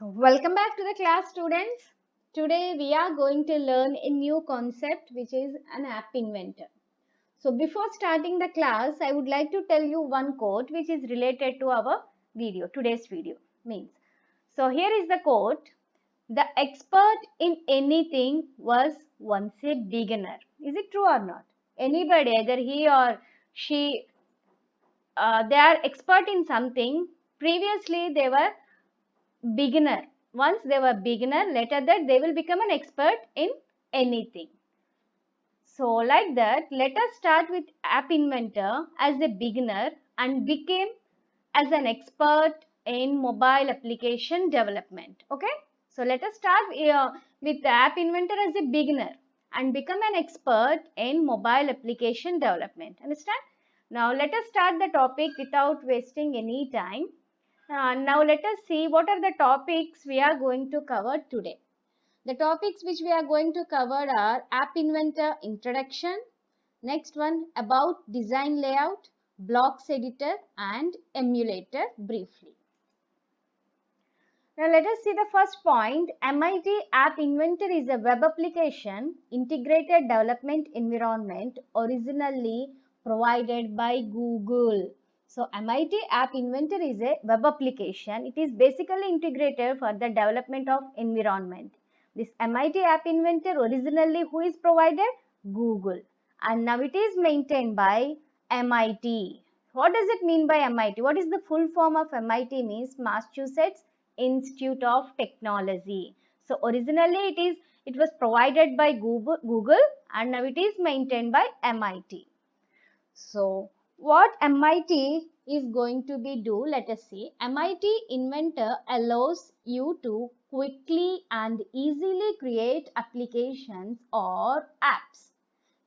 So, welcome back to the class, students. Today we are going to learn a new concept which is an app inventor. So, before starting the class, I would like to tell you one quote which is related to our video, today's video. Means, so here is the quote: the expert in anything was once a beginner. Is it true or not? Anybody, either he or she, they are expert in something. Previously, they were beginner. Once they were beginner, later that they will become an expert in anything. So like that, let us start with app inventor as a beginner and became as an expert in mobile application development. Okay, so let us start with the app inventor as a beginner and become an expert in mobile application development. Understand? Now let us start the topic without wasting any time. Now let us see what are the topics we are going to cover today. The topics which we are going to cover are App Inventor Introduction, next one about Design Layout, Blocks Editor and Emulator briefly. Now let us see the first point. MIT App Inventor is a web application integrated development environment originally provided by Google. So MIT App Inventor is a web application. It is basically integrated for the development of environment. This MIT App Inventor originally who is provided? Google. And now it is maintained by MIT. What does it mean by MIT? What is the full form of MIT? Means Massachusetts Institute of Technology. So originally it was provided by Google and now it is maintained by MIT. So what MIT is going to be do, let us see. MIT Inventor allows you to quickly and easily create applications or apps.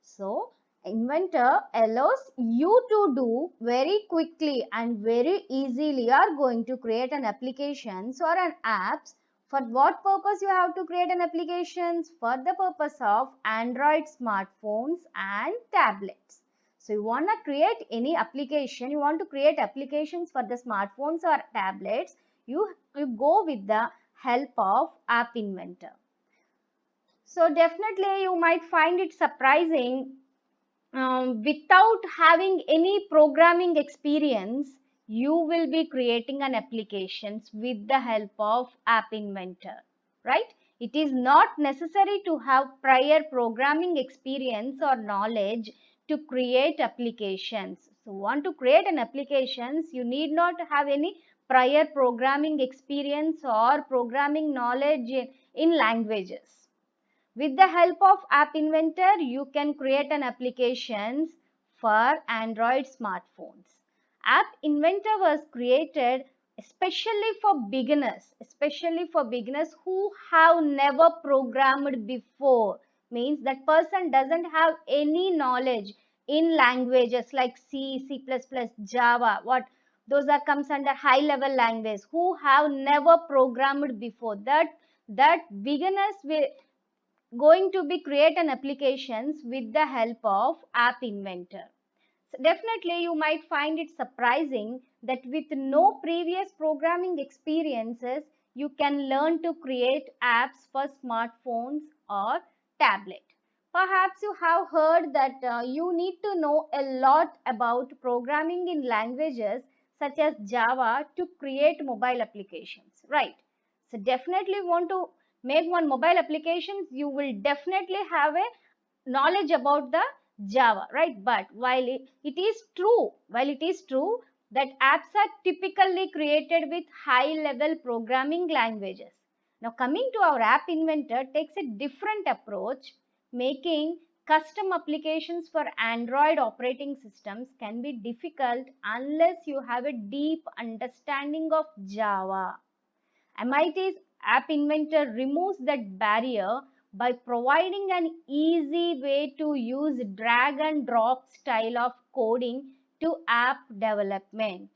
So Inventor allows you to do very quickly and very easily. You are going to create an applications or an apps. For what purpose you have to create an applications? For the purpose of Android smartphones and tablets. So you want to create any application, you want to create applications for the smartphones or tablets, you go with the help of App Inventor. So definitely you might find it surprising, without having any programming experience, you will be creating an applications with the help of App Inventor, right? It is not necessary to have prior programming experience or knowledge to create applications. So want to create an applications, you need not have any prior programming experience or programming knowledge in languages. With the help of App Inventor, you can create an applications for Android smartphones. App Inventor was created especially for beginners who have never programmed before. Means that person doesn't have any knowledge in languages like C, C++, Java. What those are comes under high level language, who have never programmed before. That beginners will going to be create an applications with the help of App Inventor. So definitely you might find it surprising that with no previous programming experiences, you can learn to create apps for smartphones or tablet. Perhaps you have heard that you need to know a lot about programming in languages such as Java to create mobile applications, right? So definitely want to make one mobile applications, you will definitely have a knowledge about the Java, right? But while it is true that apps are typically created with high level programming languages. Now coming to our App Inventor takes a different approach, making custom applications for Android operating systems can be difficult unless you have a deep understanding of Java. MIT's App Inventor removes that barrier by providing an easy way to use drag and drop style of coding to app development.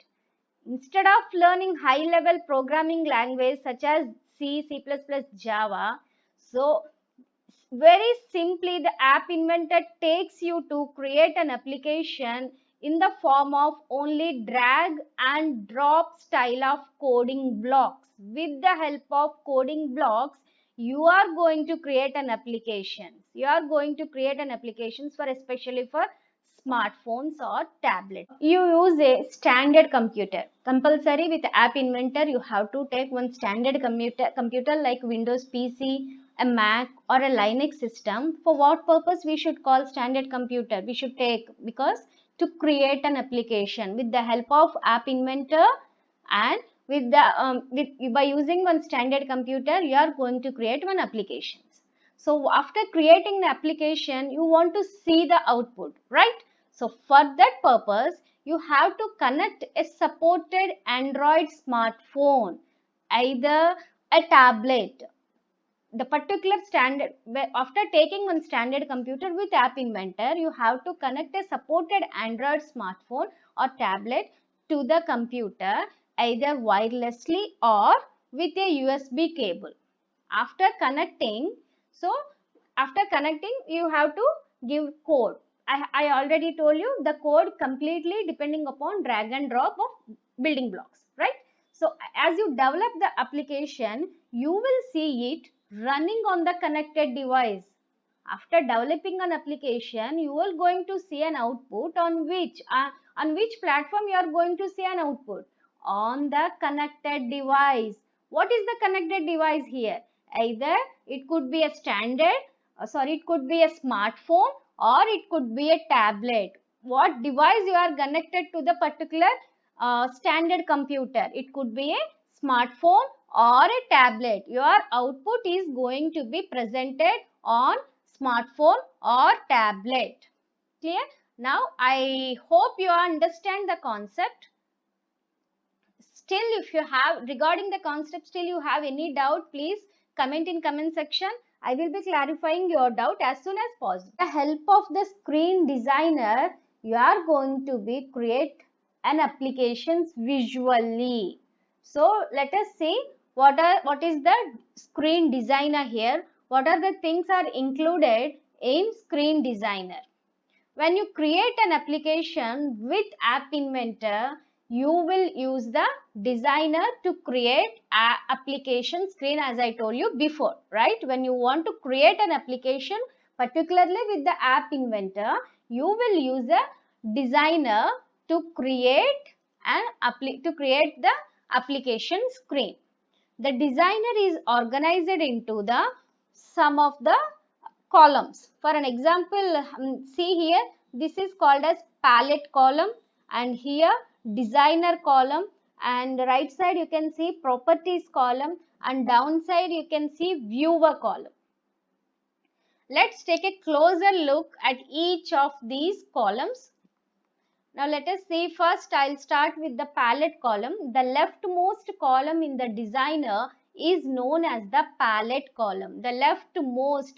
Instead of learning high level programming language such as C, C++, Java, so very simply the App Inventor takes you to create an application in the form of only drag and drop style of coding blocks. With the help of coding blocks, you are going to create an application. You are going to create an applications for especially for smartphones or tablets. You use a standard computer. Compulsory with App Inventor, you have to take one standard computer like Windows PC, a Mac or a Linux system. For what purpose we should call standard computer? We should take because to create an application with the help of App Inventor, and with by using one standard computer you are going to create one application. So after creating the application you want to see the output, right? So for that purpose you have to connect a supported Android smartphone, either a tablet. The particular standard, after taking one standard computer with App Inventor, you have to connect a supported Android smartphone or tablet to the computer either wirelessly or with a USB cable. After connecting, so after connecting you have to give code. I already told you the code completely depending upon drag and drop of building blocks, right? So as you develop the application, you will see it running on the connected device. After developing an application, you are going to see an output on which platform you are going to see an output on the connected device. What is the connected device here? Either it could be a it could be a smartphone or it could be a tablet. What device you are connected to the particular standard computer? It could be a smartphone or a tablet. Your output is going to be presented on smartphone or tablet. Clear? Now I hope you understand the concept. Still, if you have regarding the concept, still you have any doubt, please comment in comment section. I will be clarifying your doubt as soon as possible. With the help of the screen designer, you are going to be create an applications visually. So let us see what is the screen designer here. What are the things are included in screen designer? When you create an application with App Inventor, you will use the designer to create a application screen, as I told you before, right? When you want to create an application, particularly with the App Inventor, you will use a designer to create the application screen. The designer is organized into the some of the columns. For an example, see here, this is called as palette column, and here designer column, and right side you can see properties column, and downside you can see viewer column. Let's take a closer look at each of these columns. Now let us see. First I'll start with the palette column. The leftmost column in the designer is known as the palette column. The leftmost,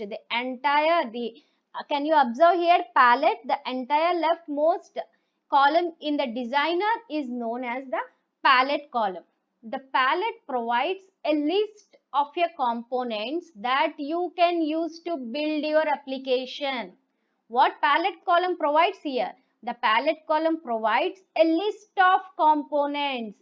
can you observe here palette? The entire leftmost column in the designer is known as the palette column. The palette provides a list of your components that you can use to build your application. What palette column provides here? The palette column provides a list of components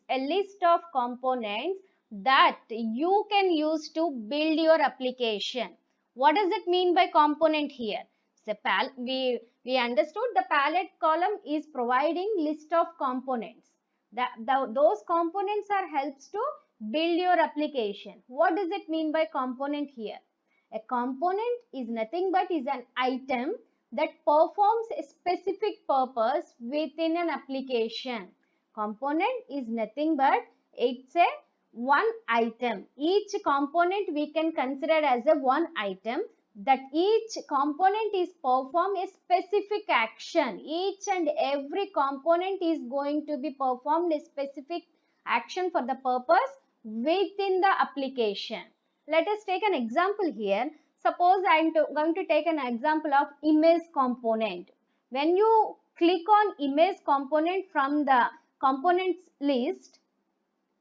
that you can use to build your application. What does it mean by component here? So we understood the palette column is providing list of components. Those components are helps to build your application. What does it mean by component here? A component is nothing but is an item that performs a specific purpose within an application. Component is nothing but it's a one item. Each component we can consider as a one item, that each component is perform a specific action. Each and every component is going to be performed a specific action for the purpose within the application. Let us take an example here. Suppose I am going to take an example of image component. When you click on image component from the components list,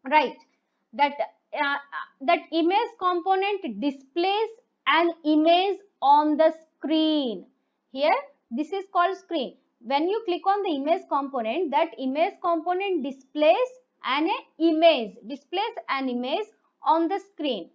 right, that image component displays an image on the screen. Here this is called screen. When you click on the image component, that image component displays an image on the screen.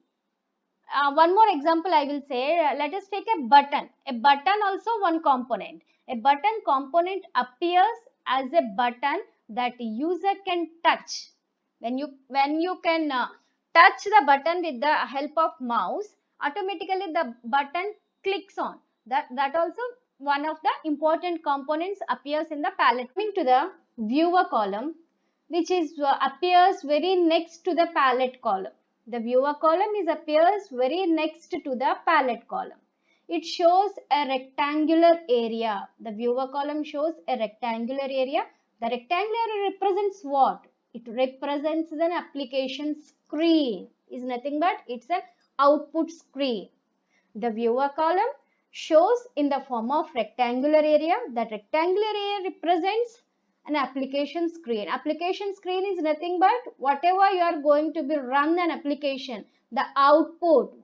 One more example I will say, let us take a button. A button also one component. A button component appears as a button that user can touch. When you can touch the button with the help of mouse, automatically the button clicks on. That also one of the important components appears in the palette. Coming to the viewer column, which is appears very next to the palette column. The viewer column appears very next to the palette column. It shows a rectangular area. The viewer column shows a rectangular area. The rectangular area represents what? It represents an application screen. Is nothing but it's an output screen. The viewer column shows in the form of rectangular area. That rectangular area represents an application screen. Application screen is nothing but whatever you are going to be run an application, the output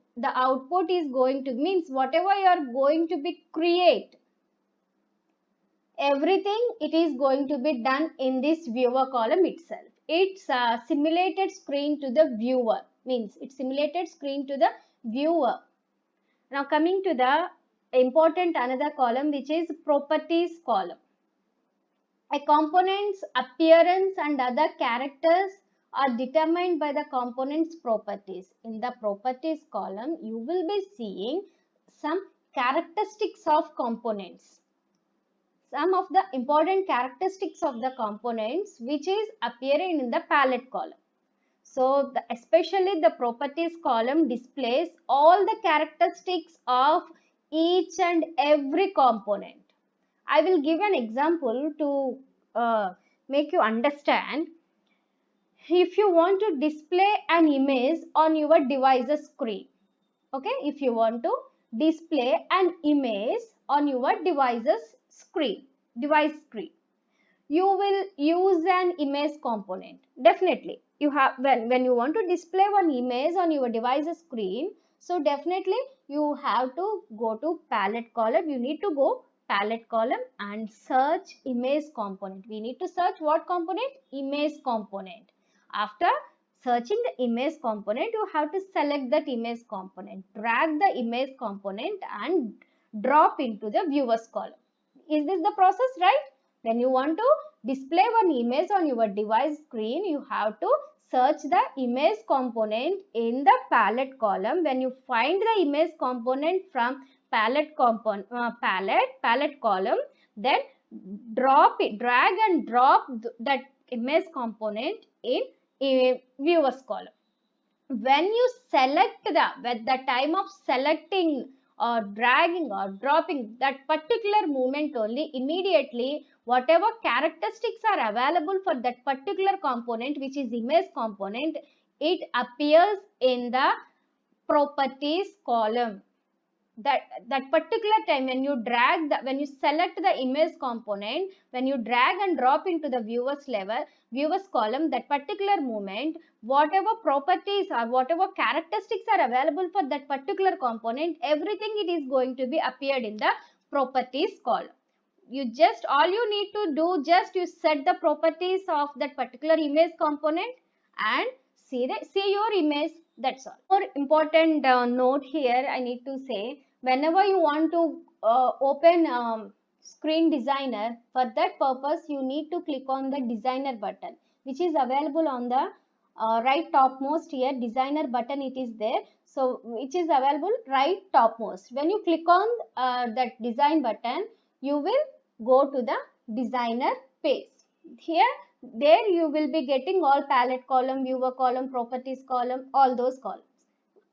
is going to means whatever you are going to be create, everything it is going to be done in this viewer column itself. It's a simulated screen to the viewer, means it's simulated screen to the viewer. Now coming to the important another column, which is properties column. A component's appearance and other characters are determined by the component's properties. In the properties column, you will be seeing some characteristics of components. Some of the important characteristics of the components which is appearing in the palette column. So especially the properties column displays all the characteristics of each and every component. I will give an example to make you understand. If you want to display an image on your device's screen, okay, if you want to display an image on your device's device screen, you will use an image component. Definitely, you have when you want to display one image on your device's screen, so definitely you have to go to palette column. You need to go palette column and search image component. We need to search what component? Image component. After searching the image component, you have to select that image component, drag the image component and drop into the viewers column. Is this the process, right? When you want to display one image on your device screen, you have to search the image component in the palette column. When you find the image component from palette column, then drag and drop that image component in a viewers column. When you select at the time of selecting or dragging or dropping that particular movement only, immediately whatever characteristics are available for that particular component, which is image component, it appears in the properties column. That particular time when you when you select the image component, when you drag and drop into the viewers column, that particular moment, whatever properties or whatever characteristics are available for that particular component, everything it is going to be appeared in the properties column. All you need to do, just you set the properties of that particular image component and see your image. That's all. More important note here I need to say, whenever you want to open screen designer, for that purpose you need to click on the designer button, which is available on the right topmost here. Designer button, it is there, so which is available right topmost. When you click on that design button, you will go to the designer page. There you will be getting all palette column, viewer column, properties column, all those columns.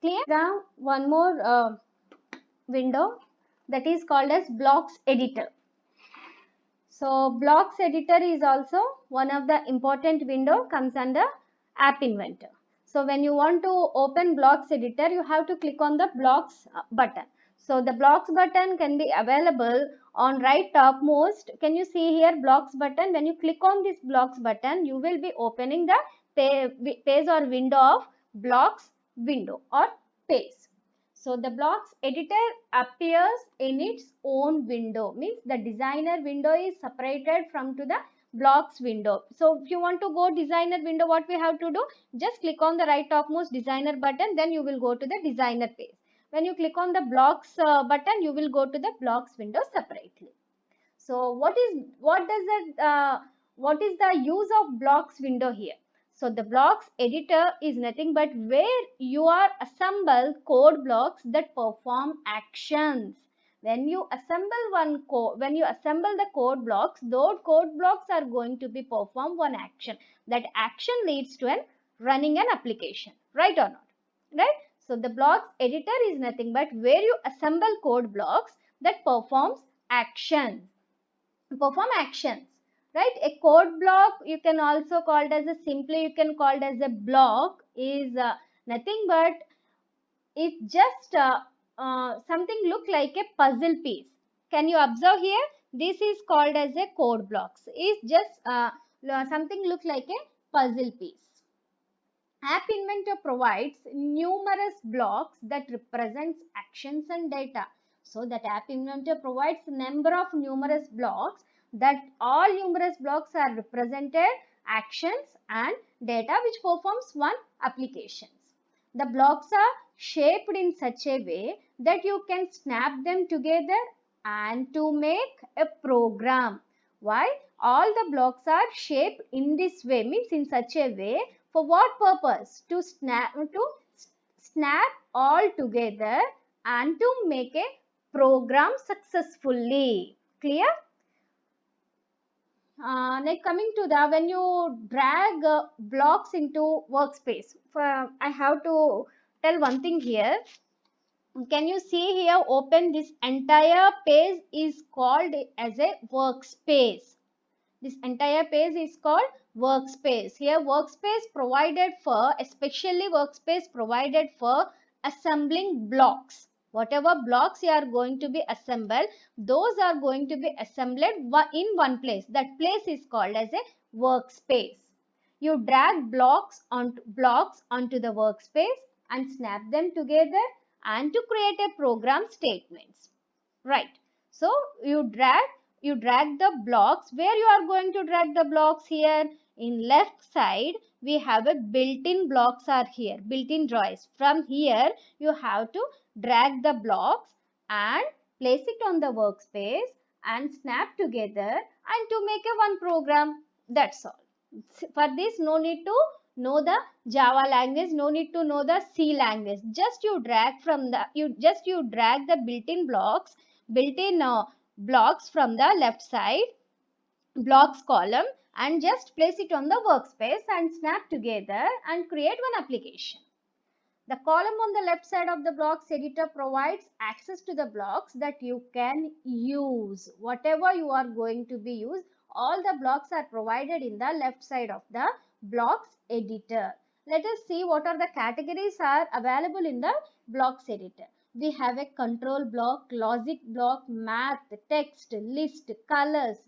Clear? Now one more window, that is called as blocks editor. So blocks editor is also one of the important window, comes under app inventor. So when you want to open blocks editor, you have to click on the blocks button. So the blocks button can be available on right topmost. Can you see here blocks button? When you click on this blocks button, you will be opening the page or window of blocks window or page. So the blocks editor appears in its own window, means the designer window is separated from to the blocks window. So if you want to go designer window, what we have to do? Just click on the right topmost designer button, then you will go to the designer page. When you click on the blocks button, you will go to the blocks window separately. So what is the use of blocks window here? So the blocks editor is nothing but where you are assemble code blocks that perform actions. When you assemble the code blocks, those code blocks are going to be perform one action. That action leads to an running an application, right or not? Right? So the blocks editor is nothing but where you assemble code blocks that perform actions, right? A code block, you can also called as a simply you can called as a block, is nothing but it just something look like a puzzle piece. Can you observe here? This is called as a code blocks, is just something look like a puzzle piece. App Inventor provides numerous blocks that represents actions and data. So that App Inventor provides number of numerous blocks, that all numerous blocks are represented actions and data which performs one applications. The blocks are shaped in such a way that you can snap them together and to make a program. Why? All the blocks are shaped in this way, means in such a way. For what purpose? To snap all together and to make a program successfully. Clear? Like coming to the, when you drag blocks into workspace, I have to tell one thing here. Can you see here, open this entire page is called as a workspace. This entire page is called workspace. Here workspace provided for, especially workspace provided for assembling blocks. Whatever blocks you are going to be assembled, those are going to be assembled in one place. That place is called as a workspace. You drag blocks onto the workspace and snap them together and to create a program statements. Right. So you drag the blocks. Where you are going to drag the blocks? Here in left side we have a built-in blocks are here, built-in drawers. From here you have to drag the blocks and place it on the workspace and snap together and to make a one program. That's all. For this no need to know the Java language, no need to know the C language. Just you drag the built-in blocks from the left side blocks column and just place it on the workspace and snap together and create one application. The column on the left side of the blocks editor provides access to the blocks that you can use. Whatever you are going to be used, all the blocks are provided in the left side of the blocks editor. Let us see what are the categories are available in the blocks editor. We have a control block, logic block, math, text, list, colors,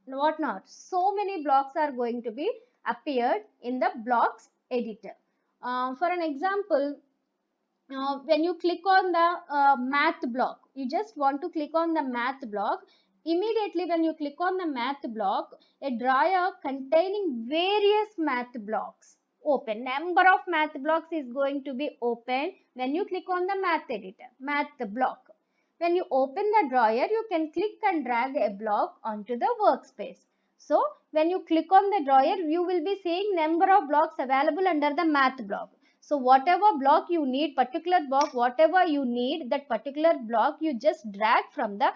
whatnot. So many blocks are going to be appeared in the blocks editor. For an example, when you click on the math block, you just want to click on the math block. Immediately when you click on the math block, a drawer containing various math blocks open. Number of math blocks is going to be open when you click on the math editor, math block. When you open the drawer, you can click and drag a block onto the workspace. So when you click on the drawer, you will be seeing number of blocks available under the math block. So whatever block you need, particular block, whatever you need, that particular block you just drag from the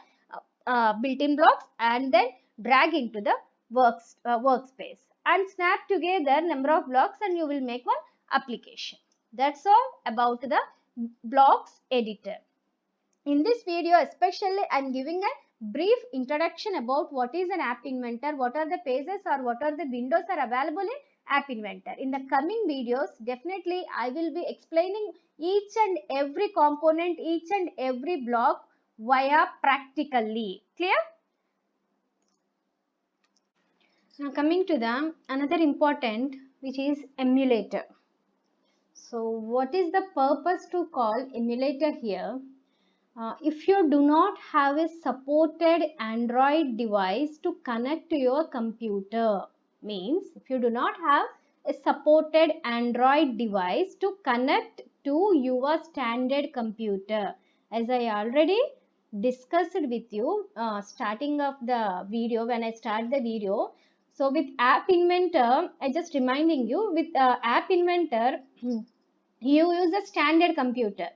built-in blocks and then drag into the workspace and snap together number of blocks and you will make one application. That's all about the blocks editor. In this video especially I am giving a brief introduction about what is an app inventor, what are the pages or what are the windows are available in App Inventor. In the coming videos, definitely I will be explaining each and every component, each and every block via practically. Clear? Now coming to the another important, which is emulator. So what is the purpose to call emulator here? If you do not have a supported Android device to connect to your computer, means if you do not have a supported Android device to connect to your standard computer, as I already discussed with you starting of the video when I start the video. So with App Inventor, I just reminding you with App Inventor, you use a standard computer.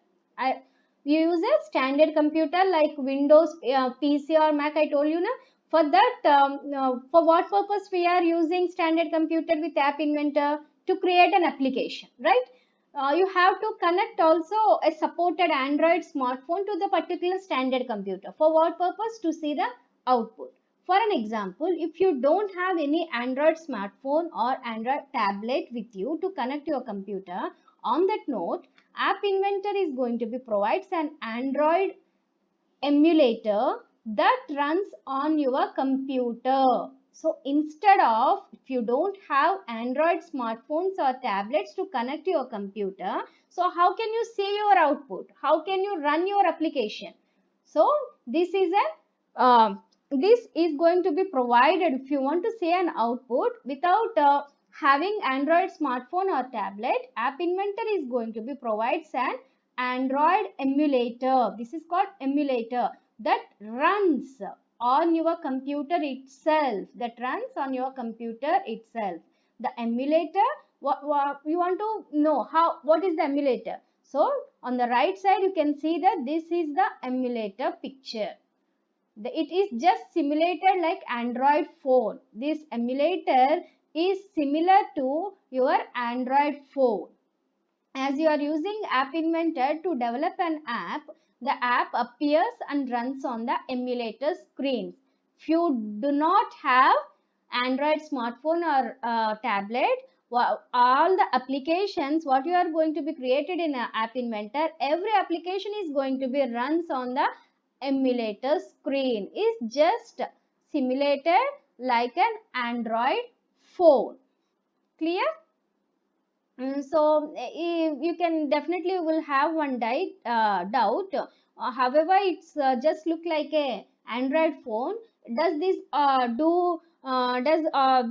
You use a standard computer like Windows, PC or Mac. I told you na. For that, for what purpose we are using standard computer with App Inventor? To create an application, right? You have to connect also a supported Android smartphone to the particular standard computer. For what purpose? To see the output. For an example, if you don't have any Android smartphone or Android tablet with you to connect your computer, on that note, App Inventor is going to be provides an Android emulator that runs on your computer. So instead of, if you don't have Android smartphones or tablets to connect to your computer, so how can you see your output? How can you run your application? So this is this is going to be provided if you want to see an output without having Android smartphone or tablet. App Inventor is going to be provides an Android emulator. This is called emulator that runs on your computer itself. That runs on your computer itself. The emulator, what you want to know how, what is the emulator? So on the right side you can see that this is the emulator picture. It is just simulated like Android phone. This emulator is similar to your Android phone. As you are using App Inventor to develop an app, the app appears and runs on the emulator screen. If you do not have Android smartphone or tablet, all the applications what you are going to be created in App Inventor, every application is going to be runs on the emulator screen, is just simulated like an Android phone. Clear? So you can definitely will have one doubt. However, it's just look like a Android phone. Does this does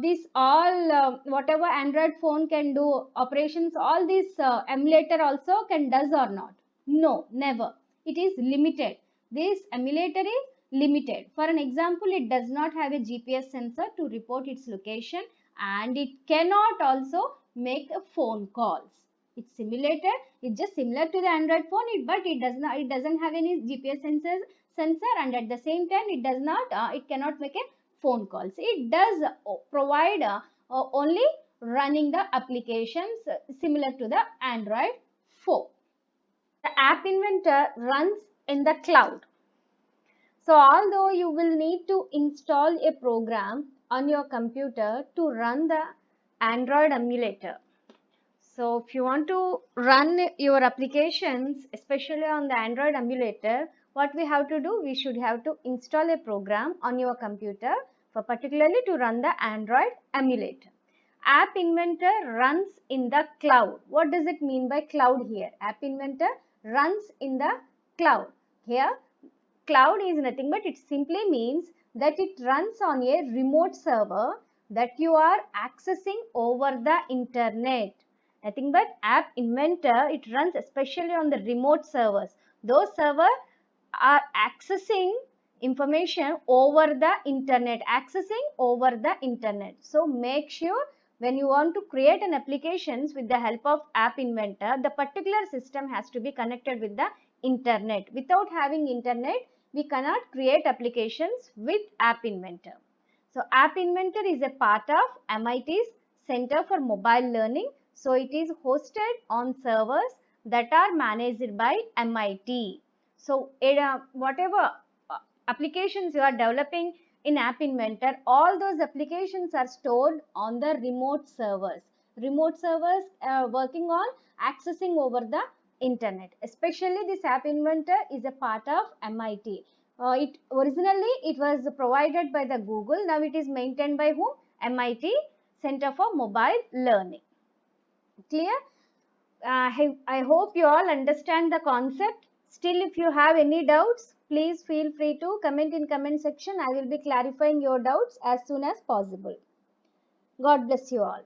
this all whatever Android phone can do operations, all this emulator also can does or not? No, never. It is limited. This emulator is limited. For an example, it does not have a GPS sensor to report its location, and it cannot also make a phone calls. It's simulated. It's just similar to the Android phone, but it does not. It doesn't have any GPS sensor, and at the same time, it does not. It cannot make a phone calls. It does provide only running the applications similar to the Android phone. The App Inventor runs in the cloud. So although you will need to install a program on your computer to run the Android emulator. So if you want to run your applications, especially on the Android emulator, what we have to do, we should have to install a program on your computer for particularly to run the Android emulator. App Inventor runs in the cloud. What does it mean by cloud here? App Inventor runs in the cloud. Here, cloud is nothing but it simply means that it runs on a remote server that you are accessing over the internet. Nothing but App Inventor, it runs especially on the remote servers. Those servers are accessing information over the internet, So make sure when you want to create an applications with the help of App Inventor, the particular system has to be connected with the internet. Without having internet, we cannot create applications with App Inventor. So App Inventor is a part of MIT's Center for Mobile Learning. So it is hosted on servers that are managed by MIT. So whatever applications you are developing in App Inventor, all those applications are stored on the remote servers. Remote servers working on accessing over the internet. Especially this App Inventor is a part of MIT. It originally it was provided by the Google. Now it is maintained by whom? MIT Center for Mobile Learning. Clear? I hope you all understand the concept. Still, if you have any doubts, please feel free to comment in comment section. I will be clarifying your doubts as soon as possible. God bless you all.